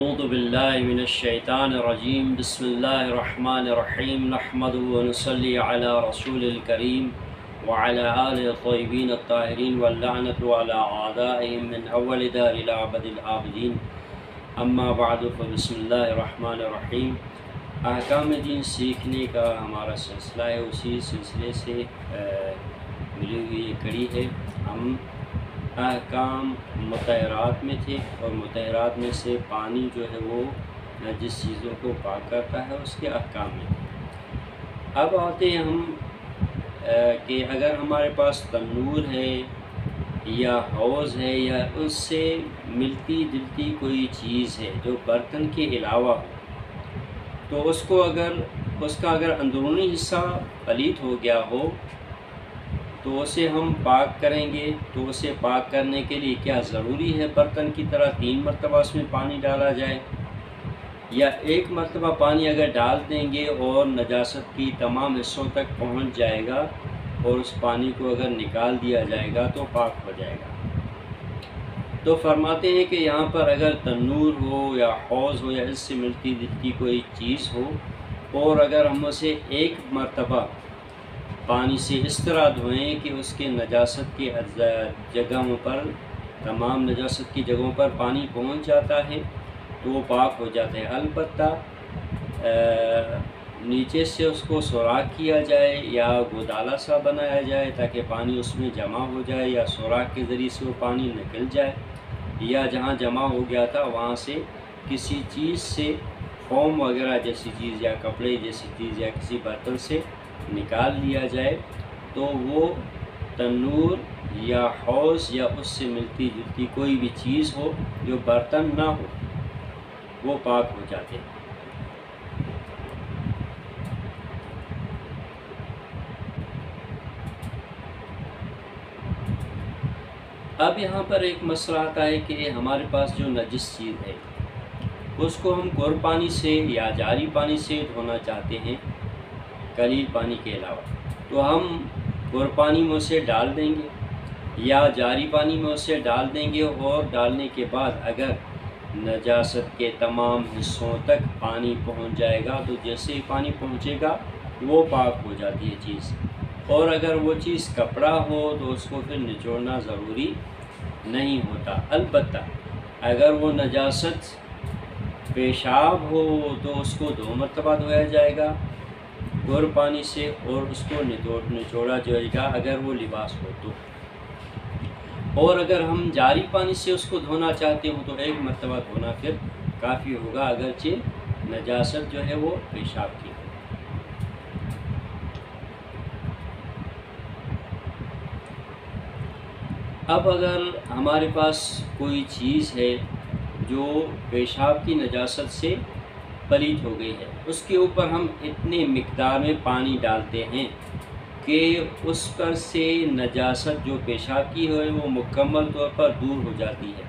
اعوذ باللہ من الشیطان الرجیم بسم اللہ الرحمن الرحیم نحمدہ ونصلی علی رسول الکریم وعلی آلہ الطیبین الطاہرین واللعنۃ علی اعدائہم من اول دار الی ابد الآبدین اما بعد فبسم اللہ الرحمن الرحیم۔ احکام دین سیکھنے کا ہمارا سلسلہ ہے، اسی سلسلے سے ملی ہوئی یہ کڑی ہے۔ ہم احکام مطہرات میں تھے اور مطہرات میں سے پانی جو ہے وہ جس چیزوں کو پاک کرتا ہے اس کے احکام میں تھے۔ اب آتے ہیں ہم کہ اگر ہمارے پاس تنور ہے یا حوض ہے یا اس سے ملتی جلتی کوئی چیز ہے جو برتن کے علاوہ ہو، تو اس کا اگر اندرونی حصہ پلید ہو گیا ہو تو اسے ہم پاک کریں گے۔ تو اسے پاک کرنے کے لیے کیا ضروری ہے برتن کی طرح 3 مرتبہ اس میں پانی ڈالا جائے، یا ایک مرتبہ پانی اگر ڈال دیں گے اور نجاست کی تمام حصوں تک پہنچ جائے گا اور اس پانی کو اگر نکال دیا جائے گا تو پاک ہو جائے گا؟ تو فرماتے ہیں کہ یہاں پر اگر تنور ہو یا حوض ہو یا اس سے ملتی جلتی کوئی چیز ہو اور اگر ہم اسے ایک مرتبہ پانی سے اس طرح دھوئیں کہ اس کے نجاست کی جگہوں پر، تمام نجاست کی جگہوں پر پانی پہنچ جاتا ہے تو وہ پاک ہو جاتا ہے۔ البتہ نیچے سے اس کو سوراخ کیا جائے یا گودالا سا بنایا جائے تاکہ پانی اس میں جمع ہو جائے، یا سوراخ کے ذریعے سے وہ پانی نکل جائے، یا جہاں جمع ہو گیا تھا وہاں سے کسی چیز سے فوم وغیرہ جیسی چیز یا کپڑے جیسی چیز یا کسی برتن سے نکال لیا جائے، تو وہ تنور یا حوض یا اس سے ملتی جلتی کوئی بھی چیز ہو جو برتن نہ ہو وہ پاک ہو جاتے ہیں۔ اب یہاں پر ایک مسئلہ آتا ہے کہ ہمارے پاس جو نجس چیز ہے اس کو ہم گور پانی سے یا جاری پانی سے دھونا چاہتے ہیں قلیل پانی کے علاوہ، تو ہم گور پانی میں اسے ڈال دیں گے یا جاری پانی میں اسے ڈال دیں گے، اور ڈالنے کے بعد اگر نجاست کے تمام حصوں تک پانی پہنچ جائے گا تو جیسے ہی پانی پہنچے گا وہ پاک ہو جاتی ہے چیز۔ اور اگر وہ چیز کپڑا ہو تو اس کو پھر نچوڑنا ضروری نہیں ہوتا۔ البتہ اگر وہ نجاست پیشاب ہو تو اس کو 2 مرتبہ دھویا جائے گا گور پانی سے، اور اس کو نچوڑا جائے گا اگر وہ لباس ہو تو۔ اور اگر ہم جاری پانی سے اس کو دھونا چاہتے ہوں تو 1 مرتبہ دھونا پھر کافی ہوگا، اگرچہ نجاست جو ہے وہ پیشاب کی۔ اب اگر ہمارے پاس کوئی چیز ہے جو پیشاب کی نجاست سے پلید ہو گئی ہے، اس کے اوپر ہم اتنے مقدار میں پانی ڈالتے ہیں کہ اس پر سے نجاست جو پیشاب کی ہے وہ مکمل طور پر دور ہو جاتی ہے،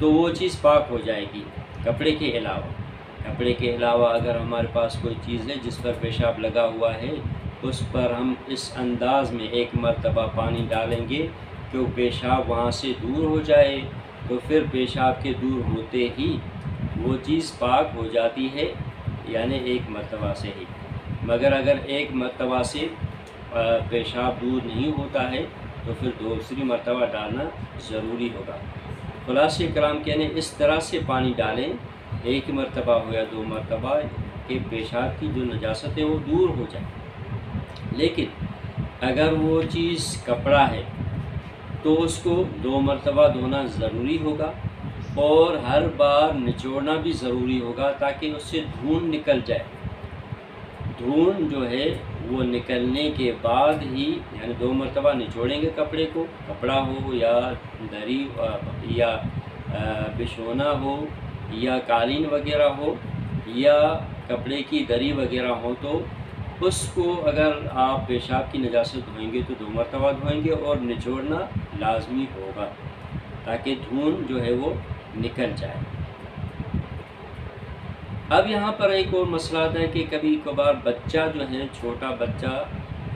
تو وہ چیز پاک ہو جائے گی کپڑے کے علاوہ۔ کپڑے کے علاوہ اگر ہمارے پاس کوئی چیز ہے جس پر پیشاب لگا ہوا ہے، اس پر ہم اس انداز میں 1 مرتبہ پانی ڈالیں گے کہ وہ پیشاب وہاں سے دور ہو جائے، تو پھر پیشاب کے دور ہوتے ہی وہ چیز پاک ہو جاتی ہے، یعنی 1 مرتبہ سے ہی۔ مگر اگر 1 مرتبہ سے پیشاب دور نہیں ہوتا ہے تو پھر دوسری مرتبہ ڈالنا ضروری ہوگا۔ خلاصہ کلام کہنے اس طرح سے پانی ڈالیں 1 مرتبہ ہو یا 2 مرتبہ کہ پیشاب کی جو نجاست ہے وہ دور ہو جائے۔ لیکن اگر وہ چیز کپڑا ہے تو اس کو 2 مرتبہ دھونا ضروری ہوگا، اور ہر بار نچوڑنا بھی ضروری ہوگا تاکہ اس سے دھون نکل جائے۔ دھون جو ہے وہ نکلنے کے بعد ہی، یعنی 2 مرتبہ نچوڑیں گے کپڑے کو، کپڑا ہو یا دری یا بچھونا ہو یا قالین وغیرہ ہو یا کپڑے کی دری وغیرہ ہو، تو اس کو اگر آپ پیشاب کی نجاست دھوئیں گے تو 2 مرتبہ دھوئیں گے، اور نچوڑنا لازمی ہوگا تاکہ دھون جو ہے وہ نکل جائے۔ اب یہاں پر ایک اور مسئلہ آتا ہے کہ کبھی کبھار بچہ جو ہے، چھوٹا بچہ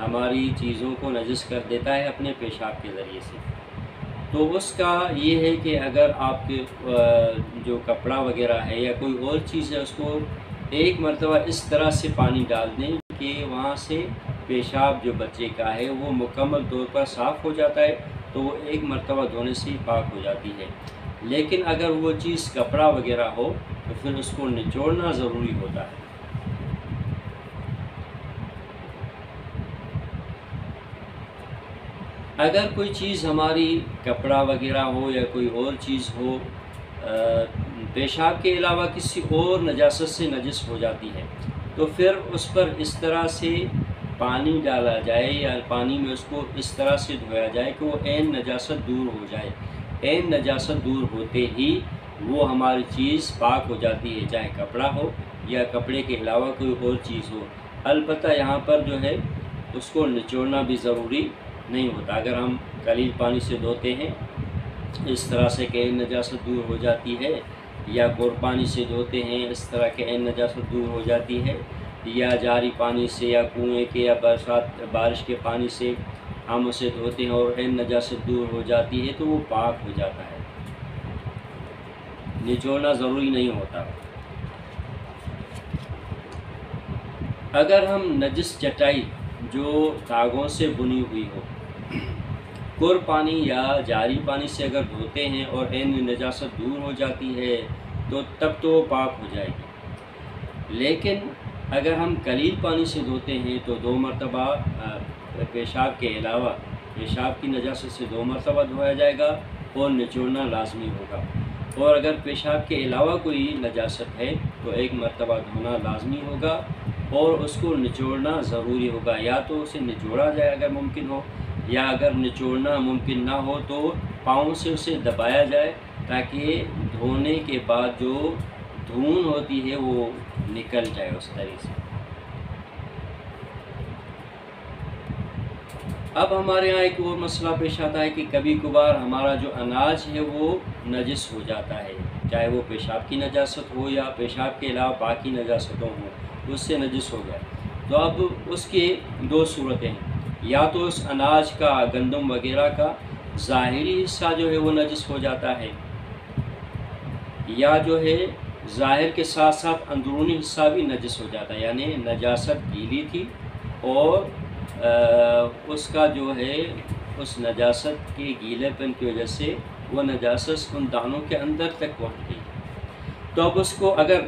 ہماری چیزوں کو نجس کر دیتا ہے اپنے پیشاب کے ذریعے سے، تو اس کا یہ ہے کہ اگر آپ کے جو کپڑا وغیرہ ہے یا کوئی اور چیز ہے، اس کو ایک مرتبہ اس طرح سے پانی ڈال دیں کہ وہاں سے پیشاب جو بچے کا ہے وہ مکمل طور پر صاف ہو جاتا ہے، تو وہ ایک مرتبہ دھونے سے ہی پاک ہو جاتی ہے۔ لیکن اگر وہ چیز کپڑا وغیرہ ہو تو پھر اس کو نچوڑنا ضروری ہوتا ہے۔ اگر کوئی چیز ہماری کپڑا وغیرہ ہو یا کوئی اور چیز ہو پیشاب کے علاوہ کسی اور نجاست سے نجس ہو جاتی ہے، تو پھر اس پر اس طرح سے پانی ڈالا جائے یا پانی میں اس کو اس طرح سے دھویا جائے کہ وہ عین نجاست دور ہو جائے۔ عین نجاست دور ہوتے ہی وہ ہماری چیز پاک ہو جاتی ہے، چاہے کپڑا ہو یا کپڑے کے علاوہ کوئی اور چیز ہو۔ البتہ یہاں پر جو ہے اس کو نچوڑنا بھی ضروری نہیں ہوتا۔ اگر ہم قلیل پانی سے دھوتے ہیں اس طرح سے کہ عین نجاست دور ہو جاتی ہے، یا گور پانی سے دھوتے ہیں اس طرح کہ عین نجاست دور ہو جاتی ہے، یا جاری پانی سے یا کنویں کے یا بارش کے پانی سے ہم اسے دھوتے ہیں اور عین نجاست دور ہو جاتی ہے، تو وہ پاک ہو جاتا ہے، نچوڑنا ضروری نہیں ہوتا۔ اگر ہم نجس چٹائی جو داغوں سے بنی ہوئی ہو گر پانی یا جاری پانی سے اگر دھوتے ہیں اور عین نجاست دور ہو جاتی ہے تو تب تو وہ پاک ہو جائے گی۔ لیکن اگر ہم قلیل پانی سے دھوتے ہیں تو 2 مرتبہ پیشاب کے علاوہ پیشاب کی نجاست سے 2 مرتبہ دھویا جائے گا اور نچوڑنا لازمی ہوگا۔ اور اگر پیشاب کے علاوہ کوئی نجاست ہے تو 1 مرتبہ دھونا لازمی ہوگا اور اس کو نچوڑنا ضروری ہوگا۔ یا تو اسے نچوڑا جائے اگر ممکن ہو، یا اگر نچوڑنا ممکن نہ ہو تو پاؤں سے اسے دبایا جائے تاکہ دھونے کے بعد جو دھون ہوتی ہے وہ نکل جائے اس طرح سے۔ اب ہمارے ہاں ایک اور مسئلہ پیش آتا ہے کہ کبھی کبھار ہمارا جو اناج ہے وہ نجس ہو جاتا ہے، چاہے وہ پیشاب کی نجاست ہو یا پیشاب کے علاوہ باقی نجاستوں ہوں، اس سے نجس ہو گیا۔ تو اب اس کے 2 صورتیں ہیں، یا تو اس اناج کا گندم وغیرہ کا ظاہری حصہ جو ہے وہ نجس ہو جاتا ہے، یا جو ہے ظاہر کے ساتھ ساتھ اندرونی حصہ بھی نجس ہو جاتا ہے، یعنی نجاست گیلی تھی اور اس کا جو ہے اس نجاست کے گیلے پن کی وجہ سے وہ نجاست ان دانوں کے اندر تک پہنچ گئی۔ تو اب اس کو اگر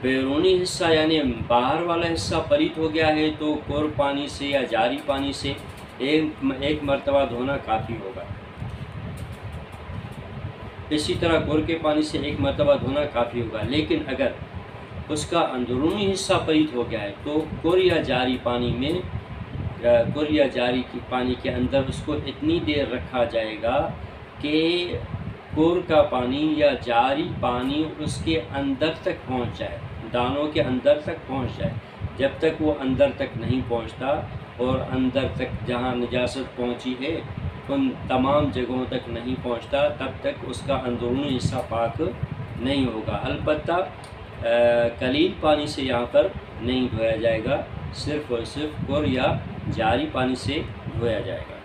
بیرونی حصہ یعنی باہر والا حصہ پلیت ہو گیا ہے تو گر پانی سے یا جاری پانی سے ایک مرتبہ دھونا کافی ہوگا۔ اسی طرح گر کے پانی سے 1 مرتبہ دھونا کافی ہوگا۔ لیکن اگر اس کا اندرونی حصہ پلیت ہو گیا ہے تو گر یا جاری پانی میں گر یا جاری کی پانی کے اندر اس کو اتنی دیر رکھا جائے گا کہ گر کا پانی یا جاری پانی اس کے اندر تک پہنچ جائے، دانوں کے اندر تک پہنچ جائے۔ جب تک وہ اندر تک نہیں پہنچتا اور اندر تک جہاں نجاست پہنچی ہے ان تمام جگہوں تک نہیں پہنچتا، تب تک اس کا اندرونی حصہ پاک نہیں ہوگا۔ البتہ قلیل پانی سے یہاں پر نہیں دھویا جائے گا، صرف اور صرف گر یا جاری پانی سے دھویا جائے گا۔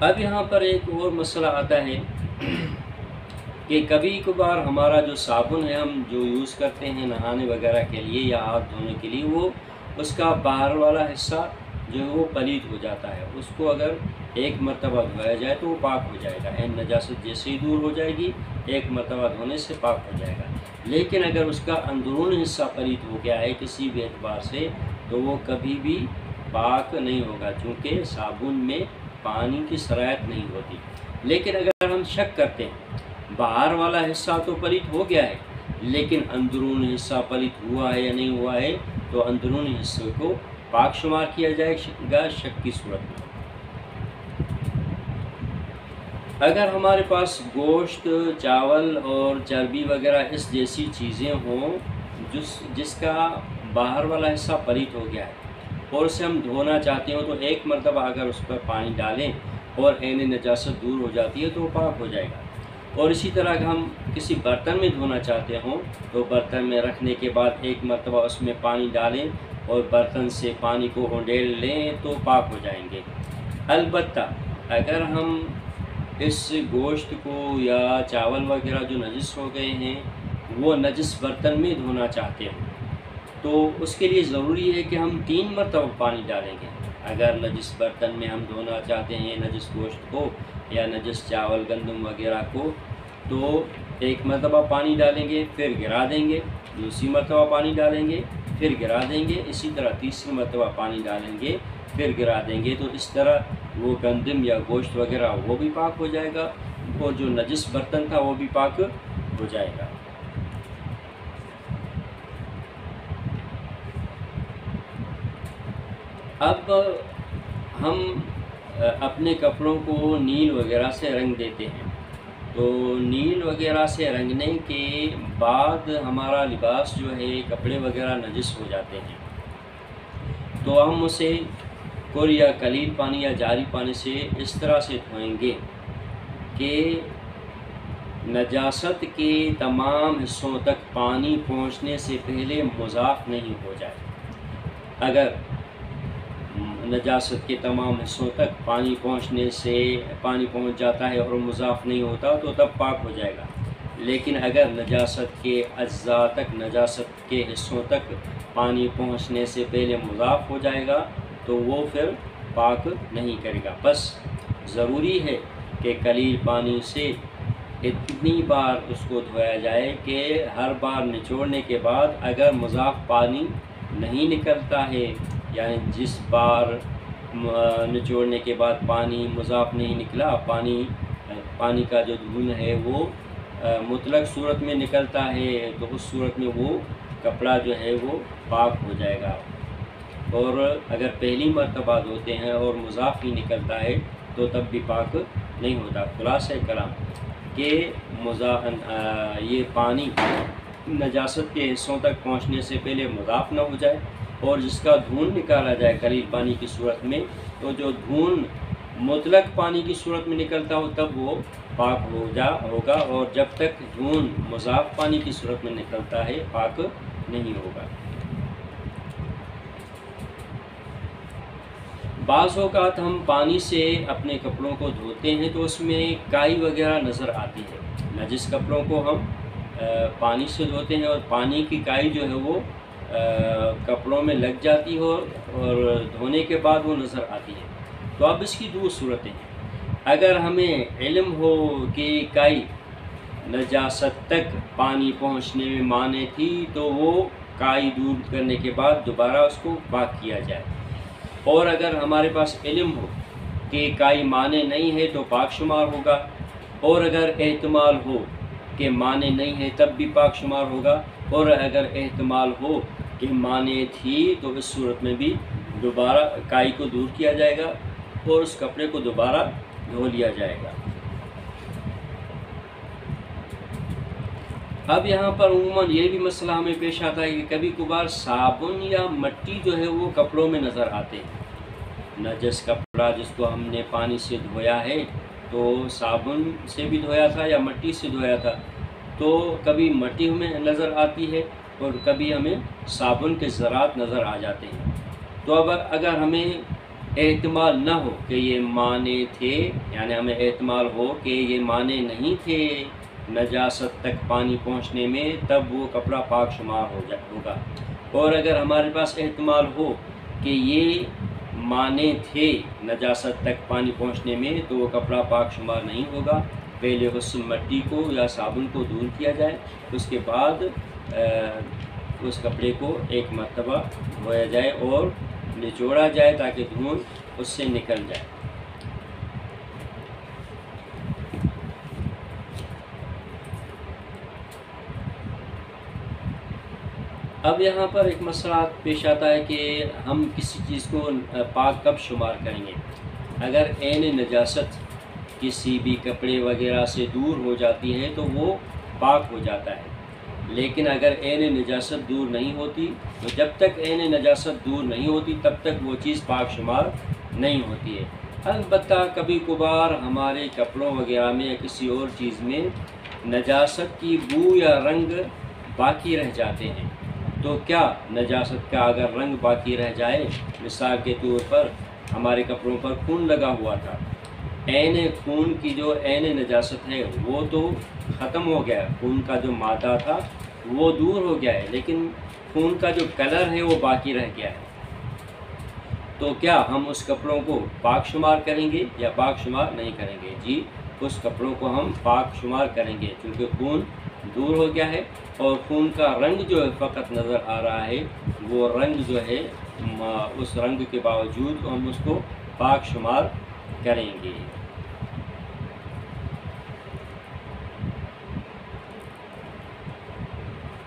اب یہاں پر ایک اور مسئلہ آتا ہے کہ کبھی کبھار ہمارا جو صابن ہے ہم جو یوز کرتے ہیں نہانے وغیرہ کے لیے یا ہاتھ دھونے کے لیے، وہ اس کا باہر والا حصہ جو ہے وہ پلید ہو جاتا ہے۔ اس کو اگر 1 مرتبہ دھویا جائے تو وہ پاک ہو جائے گا، عین نجاست جیسے ہی دور ہو جائے گی 1 مرتبہ دھونے سے پاک ہو جائے گا۔ لیکن اگر اس کا اندرون حصہ پلید ہو گیا ہے کسی بھی اعتبار سے تو وہ کبھی بھی پاک نہیں ہوگا، چونکہ صابن میں پانی کی سرایت نہیں ہوتی۔ لیکن اگر ہم شک کرتے ہیں باہر والا حصہ تو پلید ہو گیا ہے لیکن اندرون حصہ پلید ہوا ہے یا نہیں ہوا ہے، تو اندرونی حصے کو پاک شمار کیا جائے گا شک کی صورت میں۔ اگر ہمارے پاس گوشت، چاول اور چربی وغیرہ اس جیسی چیزیں ہوں جس کا باہر والا حصہ پلید ہو گیا ہے اور اسے ہم دھونا چاہتے ہوں، تو 1 مرتبہ اگر اس پر پانی ڈالیں اور عین نجاست دور ہو جاتی ہے تو وہ پاک ہو جائے گا۔ اور اسی طرح اگر ہم کسی برتن میں دھونا چاہتے ہوں تو برتن میں رکھنے کے بعد ایک مرتبہ اس میں پانی ڈالیں اور برتن سے پانی کو ہونڈیل لیں تو پاک ہو جائیں گے۔ البتہ اگر ہم اس گوشت کو یا چاول وغیرہ جو نجس ہو گئے ہیں وہ نجس برتن میں دھونا چاہتے ہیں تو اس کے لیے ضروری ہے کہ ہم 3 مرتبہ پانی ڈالیں گے۔ اگر نجس برتن میں ہم دھونا چاہتے ہیں نجس گوشت کو یا نجس چاول گندم وغیرہ کو تو 1 مرتبہ پانی ڈالیں گے، پھر گرا دیں گے، دوسری مرتبہ پانی ڈالیں گے، پھر گرا دیں گے، اسی طرح تیسری مرتبہ پانی ڈالیں گے، پھر گرا دیں گے، تو اس طرح وہ گندم یا گوشت وغیرہ وہ بھی پاک ہو جائے گا اور جو نجس برتن تھا وہ بھی پاک ہو جائے گا۔ اب ہم اپنے کپڑوں کو نیل وغیرہ سے رنگ دیتے ہیں، تو نیل وغیرہ سے رنگنے کے بعد ہمارا لباس جو ہے کپڑے وغیرہ نجس ہو جاتے ہیں تو ہم اسے کل یا قلیل پانی یا جاری پانی سے اس طرح سے دھوئیں گے کہ نجاست کے تمام حصوں تک پانی پہنچنے سے پہلے مضاف نہیں ہو جائے۔ اگر نجاست کے تمام حصوں تک پانی پہنچ جاتا ہے اور مضاف نہیں ہوتا تو تب پاک ہو جائے گا، لیکن اگر نجاست کے اجزاء تک، نجاست کے حصوں تک پانی پہنچنے سے پہلے مضاف ہو جائے گا تو وہ پھر پاک نہیں کرے گا۔ بس ضروری ہے کہ قلیل پانی سے اتنی بار اس کو دھویا جائے کہ ہر بار نچوڑنے کے بعد اگر مضاف پانی نہیں نکلتا ہے، یعنی جس بار نچوڑنے کے بعد پانی مضاف نہیں نکلا، پانی کا جو دھن ہے وہ مطلق صورت میں نکلتا ہے تو اس صورت میں وہ کپڑا جو ہے وہ پاک ہو جائے گا۔ اور اگر پہلی مرتبہ دھوتے ہیں اور مضاف ہی نکلتا ہے تو تب بھی پاک نہیں ہوتا۔ خلاصہ کلام کہ یہ پانی نجاست کے حصوں تک پہنچنے سے پہلے مضاف نہ ہو جائے اور جس کا دھون نکالا جائے قلیل پانی کی صورت میں، تو جو دھون مطلق پانی کی صورت میں نکلتا ہو تب وہ پاک ہوگا، اور جب تک دھون مضاف پانی کی صورت میں نکلتا ہے پاک نہیں ہوگا۔ بعض اوقات ہم پانی سے اپنے کپڑوں کو دھوتے ہیں تو اس میں کائی وغیرہ نظر آتی ہے۔ نجس کپڑوں کو ہم پانی سے دھوتے ہیں اور پانی کی کائی جو ہے وہ کپڑوں میں لگ جاتی ہے اور دھونے کے بعد وہ نظر آتی ہے۔ تو اب اس کی 2 صورتیں ہیں۔ اگر ہمیں علم ہو کہ کائی نجاست تک پانی پہنچنے میں مانع تھی تو وہ کائی دور کرنے کے بعد دوبارہ اس کو پاک کیا جائے، اور اگر ہمارے پاس علم ہو کہ کائی مانع نہیں ہے تو پاک شمار ہوگا، اور اگر احتمال ہو کہ مانع نہیں ہے تب بھی پاک شمار ہوگا، اور اگر احتمال ہو کہ مانع تھی تو اس صورت میں بھی دوبارہ کائی کو دور کیا جائے گا اور اس کپڑے کو دوبارہ دھو لیا جائے گا۔ اب یہاں پر عموماً یہ بھی مسئلہ ہمیں پیش آتا ہے کہ کبھی کبھار صابن یا مٹی جو ہے وہ کپڑوں میں نظر آتے ہیں۔ نجس کپڑا جس کو ہم نے پانی سے دھویا ہے تو صابن سے بھی دھویا تھا یا مٹی سے دھویا تھا، تو کبھی مٹی ہمیں نظر آتی ہے اور کبھی ہمیں صابن کے ذرات نظر آ جاتے ہیں۔ تو اگر ہمیں احتمال نہ ہو کہ یہ مانع تھے، یعنی ہمیں احتمال ہو کہ یہ مانع نہیں تھے نجاست تک پانی پہنچنے میں، تب وہ کپڑا پاک شمار ہوگا، اور اگر ہمارے پاس احتمال ہو کہ یہ مانع تھے نجاست تک پانی پہنچنے میں تو وہ کپڑا پاک شمار نہیں ہوگا۔ پہلے اس مٹی کو یا صابن کو دور کیا جائے، اس کے بعد اس کپڑے کو 1 مرتبہ دھویا جائے اور نچوڑا جائے تاکہ دھون اس سے نکل جائے۔ اب یہاں پر ایک مسئلہ پیش آتا ہے کہ ہم کسی چیز کو پاک کب شمار کریں گے۔ اگر عین نجاست کسی بھی کپڑے وغیرہ سے دور ہو جاتی ہے تو وہ پاک ہو جاتا ہے، لیکن اگر عین نجاست دور نہیں ہوتی تو جب تک عین نجاست دور نہیں ہوتی تب تک وہ چیز پاک شمار نہیں ہوتی ہے۔ البتہ کبھی کبھار ہمارے کپڑوں وغیرہ میں یا کسی اور چیز میں نجاست کی بو یا رنگ باقی رہ جاتے ہیں، تو کیا نجاست کا اگر رنگ باقی رہ جائے، مثال کے طور پر ہمارے کپڑوں پر خون لگا ہوا تھا، عین خون کی جو عین نجاست ہے وہ تو ختم ہو گیا، خون کا جو مادہ تھا وہ دور ہو گیا ہے، لیکن خون کا جو کلر ہے وہ باقی رہ گیا ہے، تو کیا ہم اس کپڑوں کو پاک شمار کریں گے یا پاک شمار نہیں کریں گے؟ جی، اس کپڑوں کو ہم پاک شمار کریں گے، کیونکہ خون دور ہو گیا ہے، اور خون کا رنگ جو فقط نظر آ رہا ہے، وہ رنگ جو ہے اس رنگ کے باوجود ہم اس کو پاک شمار کریں گے۔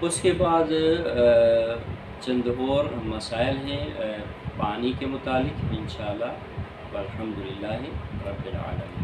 اس کے بعد چند اور مسائل ہیں پانی کے متعلق، انشاءاللہ والحمدللہ رب العالمین۔